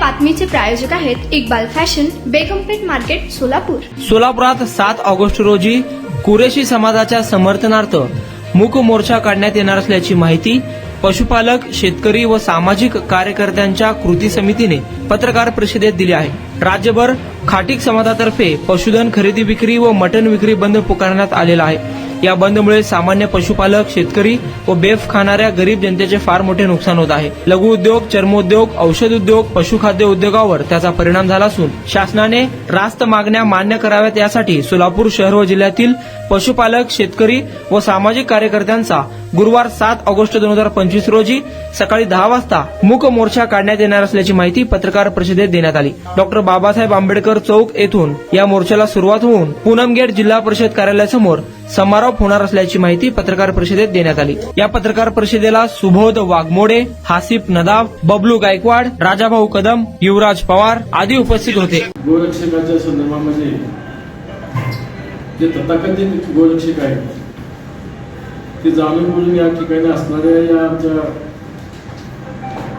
बातमीचे प्रायोजक आहेत Iqbal fashion, बेगमपेठ market, Solapur. सोलापुरात 7 ऑगस्ट रोजी कुरेशी समाजाच्या समर्थनार्थ मूक मोर्चा काढण्यात येणार असल्याची माहिती पशुपालक, शेतकरी व सामाजिक कार्यकर्त्यांच्या कृती समितीने पत्रकार परिषदेत दिली आहे. राज्यभर खाटीक समाजातर्फे पशुधन खरेदी विक्री व मटण विक्री बंद पुकारण्यात आलेला आहे. या बंदमुळे सामान्य पशुपालक, शेतकरी व बेफ खाणाऱ्या गरीब जनतेचे फार मोठे नुकसान होत आहे. लघु उद्योग, चर्मोद्योग, औषध उद्योग, पशुखाद्य उद्योगावर त्याचा परिणाम झाला असून शासनाने रास्त मागण्या मान्य कराव्यात यासाठी सोलापूर शहर व जिल्ह्यातील पशुपालक, शेतकरी व सामाजिक कार्यकर्त्यांचा गुरुवार 7 ऑगस्ट 2025 रोजी सकाळी 10 वाजता मूक मोर्चा काढण्यात येणार असल्याची माहिती पत्रकार परिषदेत देण्यात आली. डॉक्टर बाबासाहेब आंबेडकर चौक येथून या मोर्चाला सुरुवात होऊन पूनमगेट जिल्हा परिषद कार्यालयासमोर समारोप होणार असल्याची माहिती पत्रकार परिषदेत देण्यात आली. या पत्रकार परिषदेला सुबोध वाघमोडे, हासिफ नदाब, बबलू गायकवाड, राजाभाऊ कदम, युवराज पवार आदी उपस्थित होते. गोरक्षकाच्या संदर्भामध्ये जे तथाकथित गोरक्षक आहेत ते जाणून बुजून या ठिकाणी असणाऱ्या या आमच्या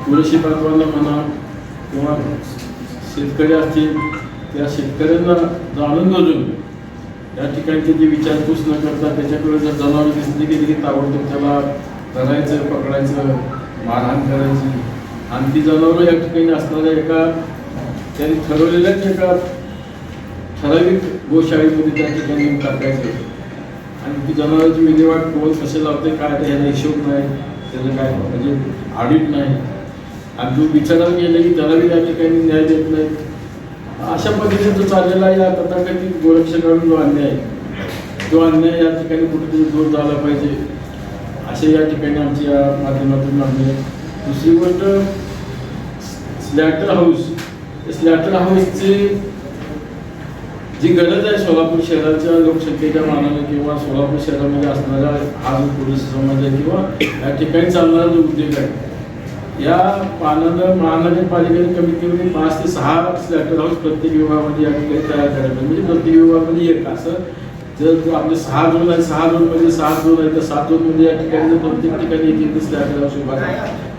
गोरक्षी बांधवांना म्हणा किंवा शेतकरी असतील त्या शेतकऱ्यांना जाणून बुजून या ठिकाणचे जे विचारपूस न करता त्याच्याकडे जर जनावर दिसली गेली की ताबडतोब त्याला धरायचं, पकडायचं, मारहाण करायची आणि ती जनावरं या ठिकाणी असणाऱ्या एका त्यांनी ठरवलेल्याच एका ठराविक गोशाळेमध्ये त्या ठिकाणी टाकायचं आणि ती जनावरांची विल्हेवाट कोण कसे लावते काय ते ह्याला हिशोब नाही, त्याचं काय म्हणजे ऑडिट नाही आणि तो विचारायला गेले की त्याला बी त्या ठिकाणी न्याय देत नाही. अशा पद्धतीने जो चाललेला या तथाकथित गोरक्षकांकडून जो अन्याय आहे तो अन्याय या ठिकाणी कुठेतरी दूर झाला पाहिजे असे या ठिकाणी आमची या माध्यमातून मागणी आहे. दुसरी गोष्ट स्लॅटर हाऊसची जी गरज आहे सोलापूर शहराच्या लोकसंख्येच्या मानाने किंवा सोलापूर शहरामध्ये असणारा हा जो पोलीस समाज आहे किंवा या ठिकाणी चालणारा जो उद्योग आहे या पानानं महानगरपालिकेने कमीत कमी 5 ते 6 स्लॅटर हाऊस प्रत्येक विभागामध्ये या ठिकाणी तयार करायला म्हणजे प्रत्येक विभागामध्ये एक असं जर आपले 6 झोन आहे 6 झोनमध्ये 7 झोन आहे तर 7 झोनमध्ये या ठिकाणी जर प्रत्येक ठिकाणी एक स्लॅटर हाऊस उभा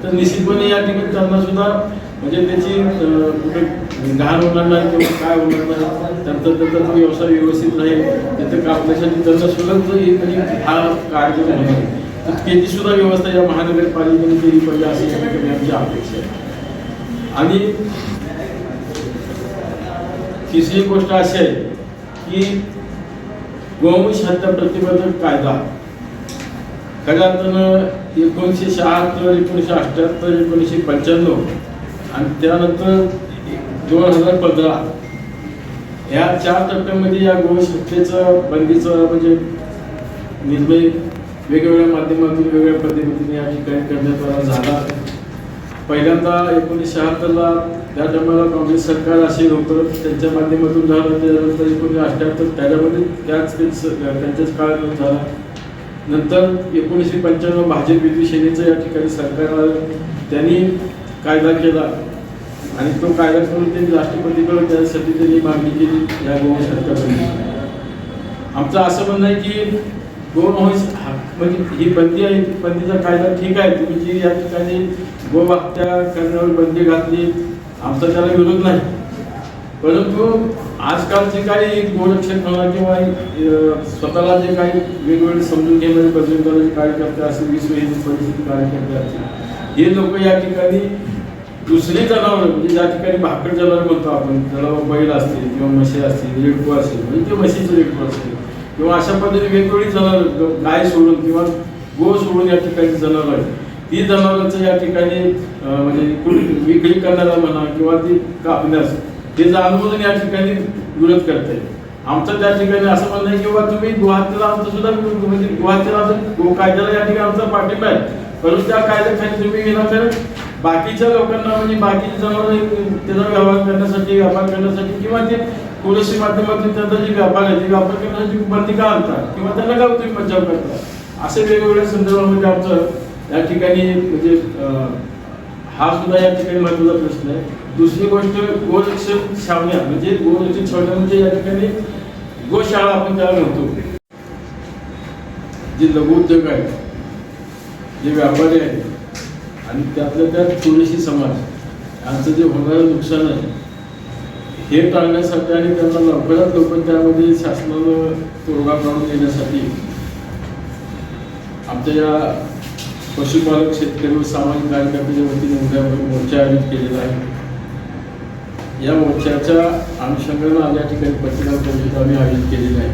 तर निश्चितपणे या ठिकाणी त्यांना सुद्धा म्हणजे त्याची कुठे घाण होणार नाही किंवा काय होणार नाही त्याचा तो व्यवसाय व्यवस्थित राहील त्याचं कापण्यासाठी त्यांना सुलभ म्हणजे हा कार्यक्रम होणार तर त्याची सुद्धा व्यवस्था या महानगरपालिकेने केली पाहिजे अशी आमची अपेक्षा आहे. आणि तिसरी गोष्ट अशी आहे की गोवंश हत्या प्रतिबंधक कायदा खऱ्या अर्थानं 1976, 1978, 1995 आणि त्यानंतर 2015 या 4 टप्प्यामध्ये या गोवंश हत्येचं बंदीचं म्हणजे निर्णय वेगवेगळ्या माध्यमातून वेगवेगळ्या पद्धतीने या ठिकाणी करण्यात झाला. पहिल्यांदा 1976 त्या टायमाला काँग्रेस सरकार असेल होतं त्यांच्या माध्यमातून झालं. त्यानंतर 1978 त्याच्यामध्ये त्यांच्याच काळात झाला. नंतर 1995 भाजप विद्वी सेनेचं या ठिकाणी सरकार आलं, त्यांनी कायदा केला आणि तो कायदा करून त्यांनी राष्ट्रपतीकडे त्यासाठी त्यांनी मागणी केली या गोवंश हत्या बंदी. आमचं असं म्हणणं आहे की गोवंश म्हणजे ही बंदी आहे, बंदीचा कायदा ठीक आहे, तुम्ही जी या ठिकाणी गोहत्या करण्यावर बंदी घातली आमचा त्याला विरोध नाही, परंतु आजकाल जे काही गोरक्षक म्हणा किंवा स्वतःला जे काही वेगवेगळे समजून घेणारे बजरंग कार्यकर्ते असतील, विश्व हिंदू परिषदेचे कार्यकर्ते असतील हे लोक या ठिकाणी दुसरी जनावर म्हणजे ज्या ठिकाणी भाकड जनावर म्हणतो आपण त्याला बैल असतील किंवा म्हशी असतील, रेडको असेल म्हणजे ते म्हशीचं रेडको असतील किंवा अशा पद्धतीने वेगवेगळी जनावर गाय सोडून किंवा गो सोडून या ठिकाणी जनावर आहेत ती जनावरांचं या ठिकाणी म्हणजे विक्री करण्याला म्हणा किंवा ती कापण्यास हे जाणून या ठिकाणी विरोध करते. आमचं त्या ठिकाणी असं म्हणणं आहे किंवा तुम्ही गुवाहाटीला आमचं सुद्धा म्हणजे गुवाहाटीला गो कायद्याला या ठिकाणी आमचा पाठिंबा आहे, परंतु त्या कायद्याखाली तुम्ही विनाकारण बाकीच्या लोकांना म्हणजे बाकीचे जनावर त्याचा व्यवहार करण्यासाठी व्यापार करण्यासाठी किंवा ते पोलिसी माध्यमातून त्यांचा जे व्यापार आहे ते व्यापार करण्यासाठी बंदी का आणतात किंवा त्यांना का तुम्ही बचाव करता असे वेगवेगळ्या संदर्भामध्ये आमचं या ठिकाणी म्हणजे हा सुद्धा या ठिकाणी महत्त्वाचा प्रश्न आहे. दुसरी गोष्ट गोरक्षक छावण्या म्हणजे गोरक्षक छावण्या म्हणजे या ठिकाणी गोशाळा आपण त्याला म्हणतो. जे लघु उद्योग आहेत जे व्यापारी आहेत आणि त्यातल्या त्यात थोडीशी समाज यांचं जे होणारं नुकसान आहे हे टाळण्यासाठी आणि त्यांना लवकरात लवकर त्यामध्ये शासनानं तोडगा काढून देण्यासाठी आमच्या या पशुपालक शेतकरी व सामाजिक कार्यकर्त्याच्या वतीने उद्या मोर्चा आयोजित केलेला आहे। या मोर्चाच्या अनुषंगानं आज या ठिकाणी पत्रकार परिषद आम्ही आयोजित केलेली आहे।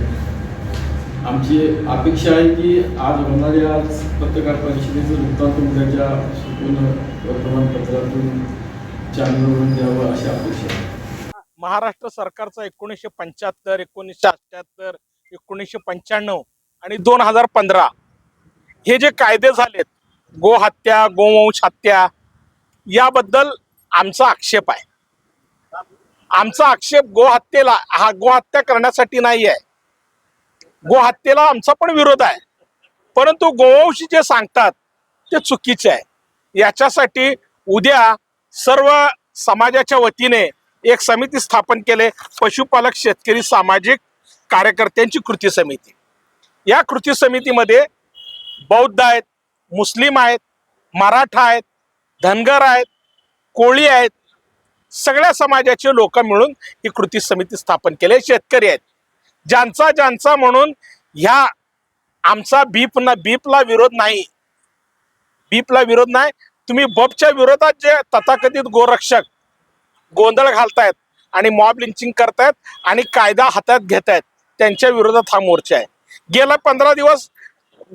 आमची अपेक्षा आहे की आज होणाऱ्या पत्रकार परिषदेचं वृत्तांत उद्याच्या संपूर्ण वर्तमानपत्रातून चॅनलवरून द्यावं अशी अपेक्षा आहे। महाराष्ट्र सरकारचा 1975, 1978, 1995 आणि 2015 हे जे कायदे झालेत गोहत्या, गोवंश हत्या, याबद्दल आमचा आक्षेप आहे। आमचा आक्षेप गोहत्या करण्यासाठी नाही आहे, गोहत्येला आमचा पण विरोध आहे, परंतु गोवंश जे सांगतात ते चुकीचे आहे। याच्यासाठी उद्या सर्व समाजाच्या वतीने एक समिती स्थापन केले, पशुपालक शेतकरी सामाजिक कार्यकर्त्यांची कृती समिती। या कृती समितीमध्ये बौद्ध आहेत, मुस्लिम आहेत, मराठा आहेत, धनगर आहेत, कोळी आहेत, सगळ्या समाजाचे लोक मिळून ही कृती समिती स्थापन केली। शेतकरी आहेत ज्यांचा म्हणून ह्या आमचा बीपला विरोध नाही, तुम्ही बबच्या विरोधात जे तथाकथित गोरक्षक गोंधळ घालतायत आणि मॉब लिंचिंग करतायत आणि कायदा हातात घेतायत त्यांच्या विरोधात हा मोर्चा आहे। गेला 15 दिवस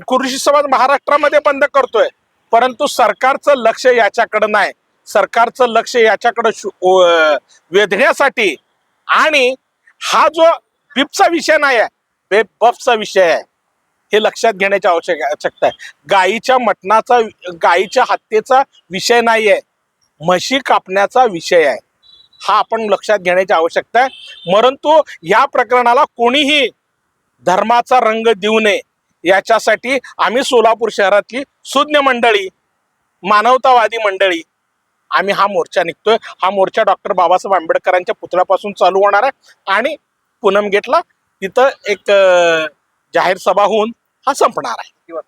कुरुशी समाज महाराष्ट्रामध्ये बंद करतोय, परंतु सरकारचं लक्ष याच्याकडे नाही। सरकारचं लक्ष याच्याकडे वेधण्यासाठी आणि हा जो बिबचा विषय नाही आहे, बफचा विषय आहे, हे लक्षात घेण्याची आवश्यकता आहे। गायीच्या हत्येचा विषय नाही आहे, म्हशी कापण्याचा विषय आहे, हा आपण लक्षात घेण्याची आवश्यकता आहे। परंतु या प्रकरणाला कोणीही धर्माचा रंग देऊ नये याच्यासाठी आम्ही सोलापूर शहरातली सुज्ञ मंडळी, मानवतावादी मंडळी आम्ही हा मोर्चा निघतोय। हा मोर्चा डॉक्टर बाबासाहेब आंबेडकरांच्या पुतळ्यापासून चालू होणार आहे आणि पूनम गेटला तिथं एक जाहीर सभा होऊन हा संपणार आहे।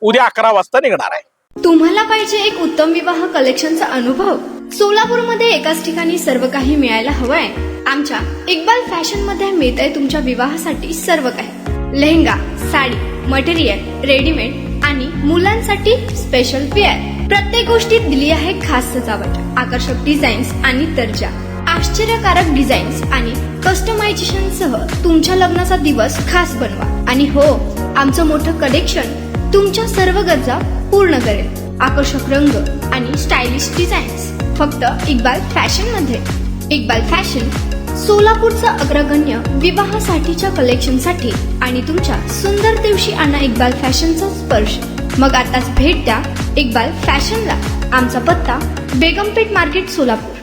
उद्या 11 वाजता निघणार आहे। तुम्हाला पाहिजे एक उत्तम विवाह कलेक्शनचा अनुभव? सोलापूरमध्ये एकाच ठिकाणी सर्व काही मिळायला हवंय? आमच्या इक्बाल फॅशन मध्ये मिळतंय तुमच्या विवाहासाठी सर्व काही। लेहंगा, साडी, मटेरियल, रेडीमेड आणि मुलांसाठी स्पेशल वेअर, प्रत्येक गोष्टीत दिली आहे खास सजावट, आकर्षक डिझाईन्स आणि दर्जा, आश्चर्यकारक डिझाईन्स आणि कस्टमायझेशन सह तुमच्या लग्नाचा दिवस खास बनवा। आणि हो, आमचं मोठं कलेक्शन तुमच्या सर्व गरजा पूर्ण करेल। आकर्षक रंग आणि स्टायलिश डिझाईन्स फक्त इक्बाल फॅशन मध्ये। इक्बाल फॅशन सोलापूरचा अग्रगण्य विवाहासाठीच्या कलेक्शनसाठी आणि तुमच्या सुंदर दिवशी आणा इक्बाल फॅशनचा स्पर्श। मग आताच भेट द्या इक्बाल फॅशनला। आमचा पत्ता बेगमपेठ मार्केट, सोलापूर।